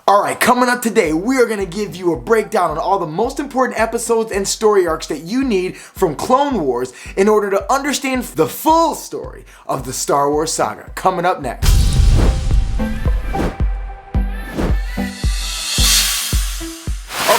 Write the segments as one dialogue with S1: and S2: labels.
S1: Alright, coming up today, we are going to give you a breakdown on all the most important episodes and story arcs that you need from Clone Wars in order to understand the full story of the Star Wars Saga. Coming up next.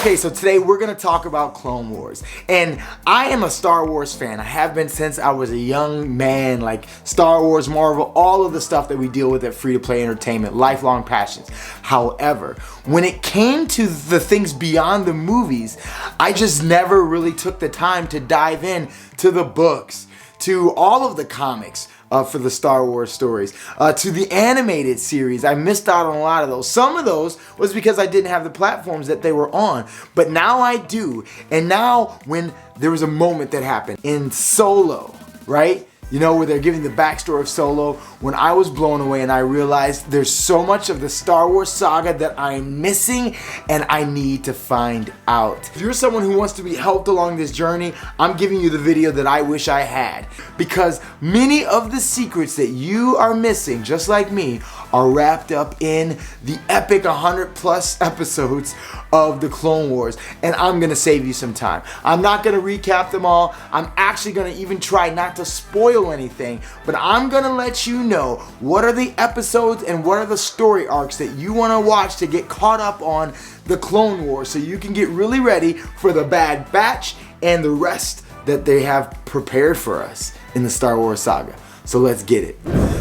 S1: Okay, so today we're going to talk about Clone Wars. And I am a Star Wars fan. I have been since I was a young man, like Star Wars, Marvel, all of the stuff that we deal with at free-to-play entertainment, lifelong passions. However, when it came to the things beyond the movies, I just never really took the time to dive in to the books, to all of the comics, for the Star Wars stories, to the animated series. I missed out on a lot of those. Some of those was because I didn't have the platforms that they were on, but now I do. And now when there was a moment that happened in Solo, right? You know, where they're giving the backstory of Solo, when I was blown away and I realized there's so much of the Star Wars saga that I'm missing and I need to find out. If you're someone who wants to be helped along this journey, I'm giving you the video that I wish I had, because many of the secrets that you are missing, just like me, are wrapped up in the epic 100+ episodes of the Clone Wars, and I'm gonna save you some time. I'm not gonna recap them all. I'm actually gonna even try not to spoil anything, but I'm gonna let you know what are the episodes and what are the story arcs that you wanna watch to get caught up on the Clone Wars, so you can get really ready for the Bad Batch and the rest that they have prepared for us in the Star Wars saga. So let's get it.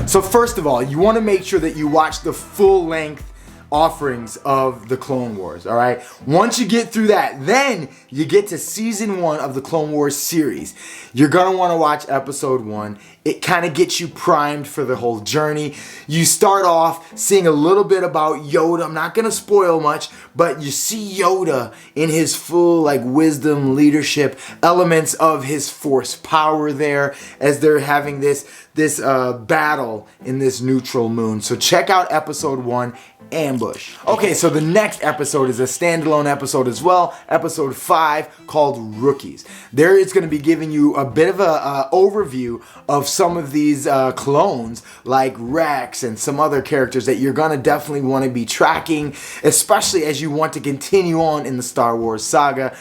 S1: So first of all, you want to make sure that you watch the full-length offerings of the Clone Wars, all right? Once you get through that, then you get to season 1 of the Clone Wars series. You're gonna want to watch episode 1. It kind of gets you primed for the whole journey. You start off seeing a little bit about Yoda. I'm not gonna spoil much, but you see Yoda in his full like wisdom, leadership, elements of his Force power there as they're having this battle in this neutral moon. So check out episode 1, Ambush. Okay, so the next episode is a standalone episode as well, episode 5, called Rookies. There it's going to be giving you a bit of a overview of some of these clones like Rex and some other characters that you're going to definitely want to be tracking, especially as you want to continue on in the Star Wars saga.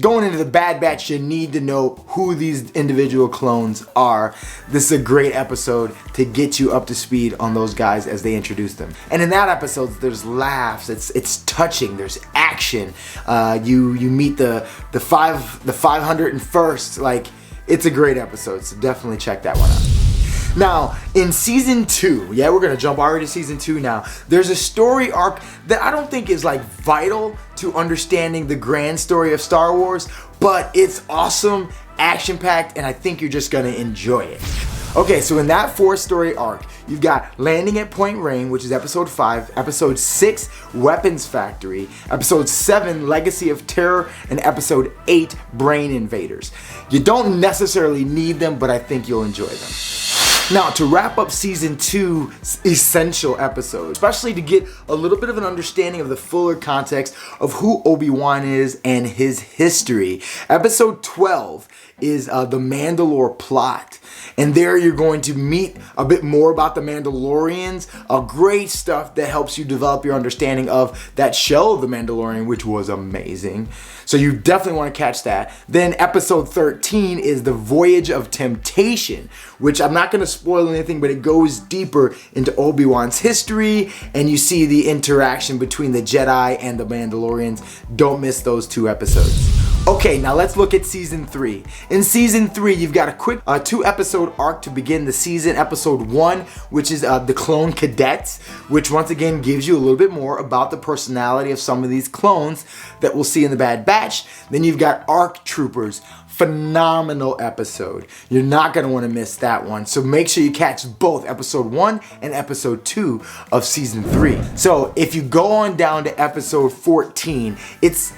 S1: Going into the Bad Batch, you need to know who these individual clones are. This is a great episode to get you up to speed on those guys as they introduce them. And in that episode, there's laughs. It's touching. There's action. You meet the 501st. Like, it's a great episode. So definitely check that one out. Now, in season 2, yeah, we're gonna jump already to season 2 now. There's a story arc that I don't think is like vital to understanding the grand story of Star Wars, but it's awesome, action-packed, and I think you're just gonna enjoy it. Okay, so in that 4-story arc, you've got Landing at Point Rain, which is episode 5, episode 6, Weapons Factory, episode 7, Legacy of Terror, and episode 8, Brain Invaders. You don't necessarily need them, but I think you'll enjoy them. Now, to wrap up season 2's essential episode, especially to get a little bit of an understanding of the fuller context of who Obi-Wan is and his history, episode 12 is the Mandalore plot. And there you're going to meet a bit more about the Mandalorians, great stuff that helps you develop your understanding of that show of The Mandalorian, which was amazing. So you definitely want to catch that. Then episode 13 is the Voyage of Temptation, which I'm not going to spoil anything, but it goes deeper into Obi-Wan's history, and you see the interaction between the Jedi and the Mandalorians. Don't miss those 2 episodes. Okay, now let's look at season 3. In season 3, you've got a quick 2-episode arc to begin the season. Episode 1, which is the Clone Cadets, which once again gives you a little bit more about the personality of some of these clones that we'll see in the Bad Batch. Then you've got ARC Troopers. Phenomenal episode. You're not going to want to miss that one. So make sure you catch both episode 1 and episode 2 of season 3. So if you go on down to episode 14, it's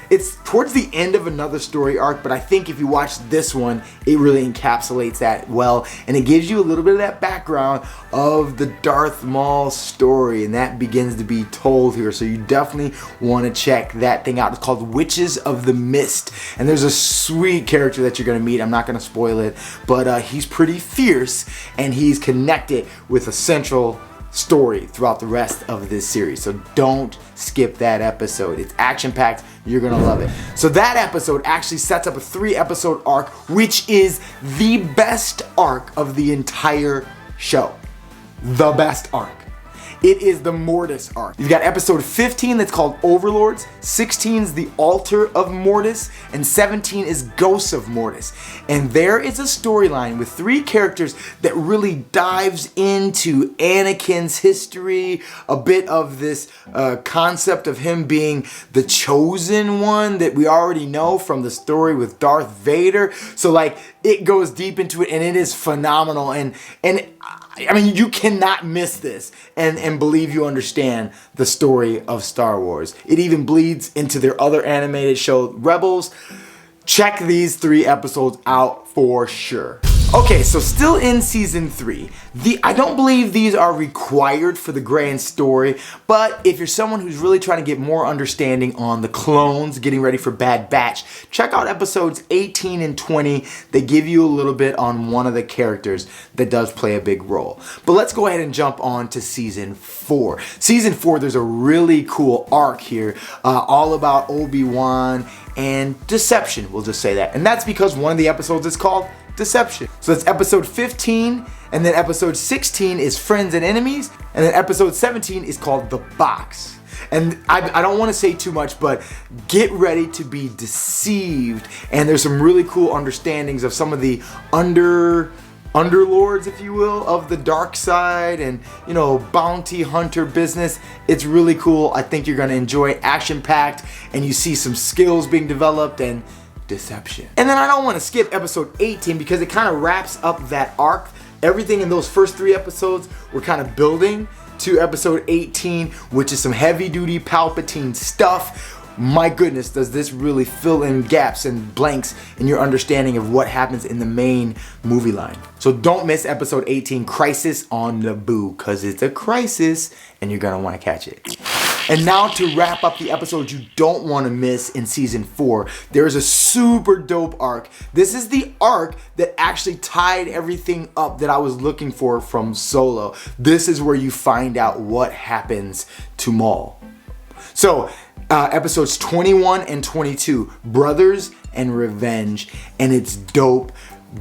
S1: towards the end of another story arc, but I think if you watch this one, it really encapsulates that well, and it gives you a little bit of that background of the Darth Maul story, and that begins to be told here. So you definitely want to check that thing out. It's called Witches of the Mist, and there's a sweet character that you're going to meet. I'm not going to spoil it, but he's pretty fierce, and he's connected with a central story throughout the rest of this series. So don't skip that episode. It's action-packed. You're gonna love it. So that episode actually sets up a 3-episode arc, which is the best arc of the entire show. The best arc. It is the Mortis arc. You've got episode 15 that's called Overlords, 16 is the Altar of Mortis, and 17 is Ghosts of Mortis. And there is a storyline with 3 characters that really dives into Anakin's history, a bit of this concept of him being the chosen one that we already know from the story with Darth Vader. So like, it goes deep into it, and it is phenomenal. And I mean, you cannot miss this and believe you understand the story of Star Wars. It even bleeds into their other animated show, Rebels. Check these 3 episodes out for sure. Okay, so still in season 3. I don't believe these are required for the grand story, but if you're someone who's really trying to get more understanding on the clones getting ready for Bad Batch, check out episodes 18 and 20. They give you a little bit on one of the characters that does play a big role. But let's go ahead and jump on to season 4. Season 4, there's a really cool arc here, all about Obi-Wan and deception, we'll just say that. And that's because one of the episodes is called Deception. So it's episode 15, and then episode 16 is Friends and Enemies, and then episode 17 is called The Box. And I don't want to say too much, but get ready to be deceived. And there's some really cool understandings of some of the underlords, if you will, of the dark side and, you know, bounty hunter business. It's really cool. I think you're going to enjoy it. Action-packed, and you see some skills being developed and deception. And then I don't want to skip episode 18 because it kind of wraps up that arc. Everything in those first 3 episodes were kind of building to episode 18, which is some heavy duty Palpatine stuff. My goodness, does this really fill in gaps and blanks in your understanding of what happens in the main movie line. So don't miss episode 18, Crisis on Naboo, because it's a crisis and you're gonna want to catch it. And now to wrap up the episodes you don't want to miss in season 4, there's a super dope arc. This is the arc that actually tied everything up that I was looking for from Solo. This is where you find out what happens to Maul. So episodes 21 and 22, Brothers and Revenge, and it's dope.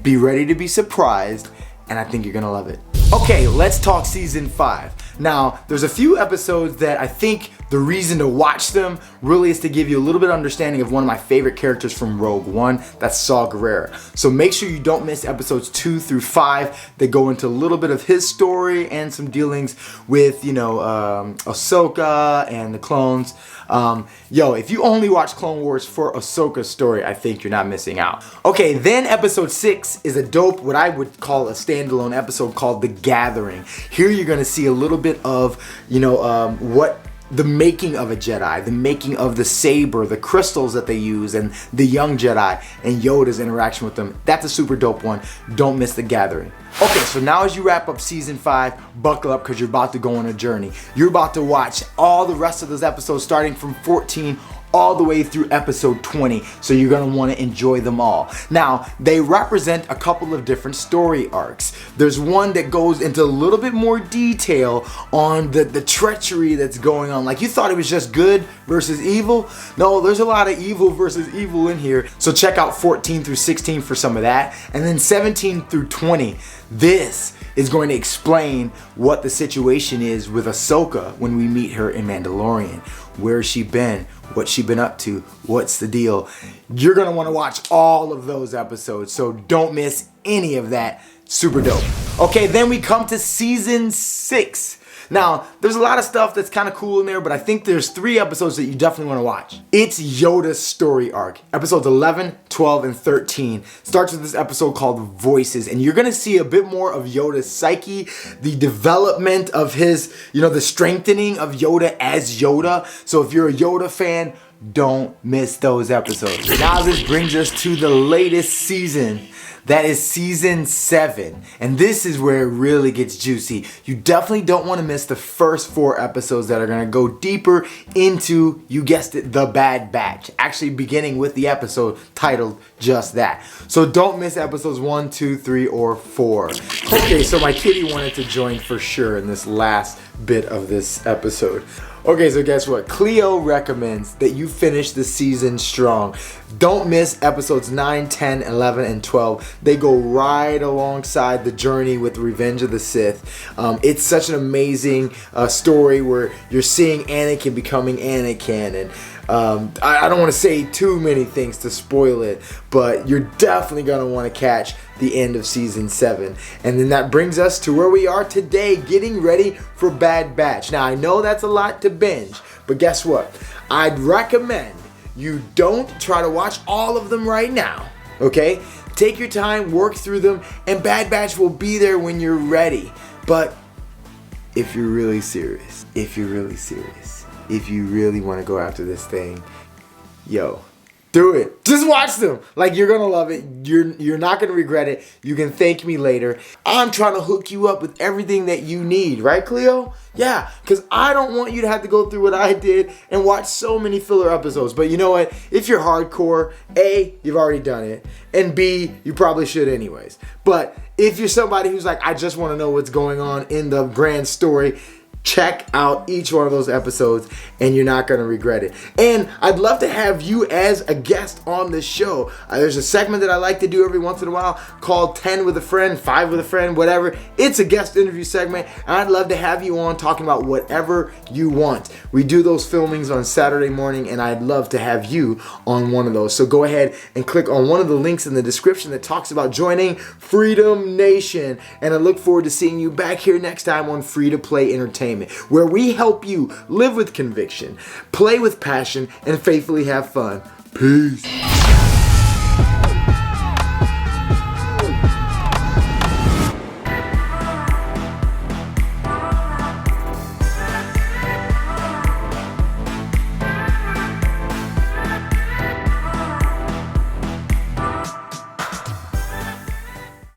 S1: Be ready to be surprised, and I think you're gonna love it. Okay, let's talk season 5. Now, there's a few episodes that I think the reason to watch them really is to give you a little bit of understanding of one of my favorite characters from Rogue One. That's Saw Gerrera. So make sure you don't miss episodes 2 through 5 that go into a little bit of his story and some dealings with, you know, Ahsoka and the clones. If you only watch Clone Wars for Ahsoka's story, I think you're not missing out. Okay, then episode 6 is a dope, what I would call a standalone episode called The Gathering. Here you're gonna see a little bit of, you know, what the making of a Jedi, the making of the saber, the crystals that they use, and the young Jedi, and Yoda's interaction with them. That's a super dope one. Don't miss The Gathering. Okay, so now as you wrap up season 5, buckle up because you're about to go on a journey. You're about to watch all the rest of those episodes starting from 14 all the way through episode 20, so you're gonna want to enjoy them all. Now, they represent a couple of different story arcs. There's one that goes into a little bit more detail on the treachery that's going on. Like, you thought it was just good versus evil. No, there's a lot of evil versus evil in here. So check out 14 through 16 for some of that. And then 17 through 20, this is going to explain what the situation is with Ahsoka when we meet her in Mandalorian. Where's she been? What's she been up to? What's the deal? You're gonna wanna watch all of those episodes, so don't miss any of that. Super dope. Okay, then we come to season 6. Now, there's a lot of stuff that's kind of cool in there, but I think there's 3 episodes that you definitely want to watch. It's Yoda's story arc. Episodes 11, 12, and 13 starts with this episode called Voices, and you're going to see a bit more of Yoda's psyche, the development of his, you know, the strengthening of Yoda as Yoda. So if you're a Yoda fan, Don't miss those episodes. Now this brings us to the latest season. That is season 7. And this is where it really gets juicy. You definitely don't want to miss the first 4 episodes that are going to go deeper into, you guessed it, The Bad Batch. Actually beginning with the episode titled just that. So don't miss episodes 1, 2, 3, or 4. Okay, so my kitty wanted to join for sure in this last bit of this episode. Okay, so guess what? Cleo recommends that you finish the season strong. Don't miss episodes 9, 10, 11, and 12. They go right alongside the journey with Revenge of the Sith. It's such an amazing story where you're seeing Anakin becoming Anakin. And I don't want to say too many things to spoil it, but you're definitely going to want to catch the end of season 7. And then that brings us to where we are today, getting ready for Bad Batch. Now I know that's a lot to binge, but guess what? I'd recommend you don't try to watch all of them right now, okay? Take your time, work through them, and Bad Batch will be there when you're ready. But if you're really serious, if you really want to go after this thing, yo, do it. Just watch them. Like, you're gonna love it. You're not gonna regret it. You can thank me later. I'm trying to hook you up with everything that you need, right, Cleo? Yeah, because I don't want you to have to go through what I did and watch so many filler episodes. But you know what? If you're hardcore, A, you've already done it, and B, you probably should anyways. But if you're somebody who's like, I just want to know what's going on in the grand story, check out each one of those episodes and you're not going to regret it. And I'd love to have you as a guest on this show. There's a segment that I like to do every once in a while called 10 with a friend, 5 with a friend, whatever. It's a guest interview segment, and I'd love to have you on talking about whatever you want. We do those filmings on Saturday morning, and I'd love to have you on one of those. So go ahead and click on one of the links in the description that talks about joining Freedom Nation. And I look forward to seeing you back here next time on Free to Play Entertainment, where we help you live with conviction, play with passion, and faithfully have fun. Peace.